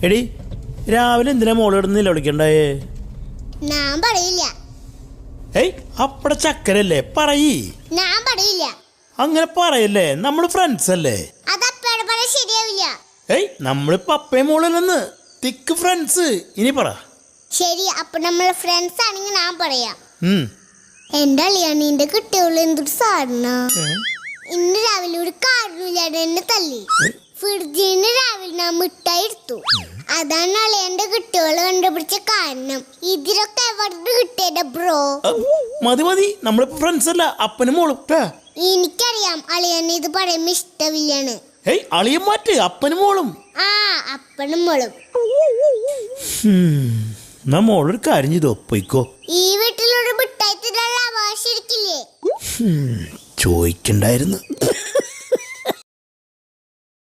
എടി രാവിലെ എന്തിനാ മോളിടുന്നില്ല വിളിക്കണ്ടായേ? ഞാൻ പറയില്ല. ഏയ് അപ്പടെ ചക്കരല്ലേ, പറയ്. ഞാൻ പറയില്ല. അങ്ങനെ പറയല്ലേ, നമ്മള് ഫ്രണ്ട്സ് അല്ലേ. അതപ്പയുടെ പറ ശരിയാവില്ല. ഏയ് നമ്മളിപ്പോ അപ്പയും മോളല്ലെന്ന്, തിക്ക് ഫ്രണ്ട്സ്. ഇനി പറ. ശരി, അപ്പൊ നമ്മള് ഫ്രണ്ട്സ് ആണെങ്കിൽ ഞാൻ പറയാം. എന്താ അളിയാണിന്റെ കുട്ടികൾ എന്തൊരു സാധന. ഇന്ന് രാവിലെ ഒരു കാരണമില്ലാതെ എന്നെ തല്ലി. ഫ്രിഡ്ജിന് രാവിലെ ഞാൻ മിഠായി എടുത്തു. അതാണ് അളിയന്റെ കുട്ടികൾ കണ്ടുപിടിച്ച കാരണം. ഇതിലൊക്കെ എവിടെ കിട്ടിയത് ബ്രോ? മതി മതി, നമ്മളിപ്പോ ഫ്രണ്ട്സ് അല്ല, അപ്പനും മോളും. എനിക്കറിയാം അളിയന് ഇത് പറയുമ്പോ ഇഷ്ടമില്ലാണ്. ഏയ് അളിയൻ മാറ്റ്, അപ്പനും മോളും. ആ അപ്പനും മോളും. മോളൊരു കാര്യം ചെയ്തോ, പോയിക്കോ. ഈ വീട്ടിലൊരു മിഠായി തിന്നാനുള്ള അവകാശം ഇരിക്കില്ലേ? ചോദിക്കണ്ടായിരുന്നു.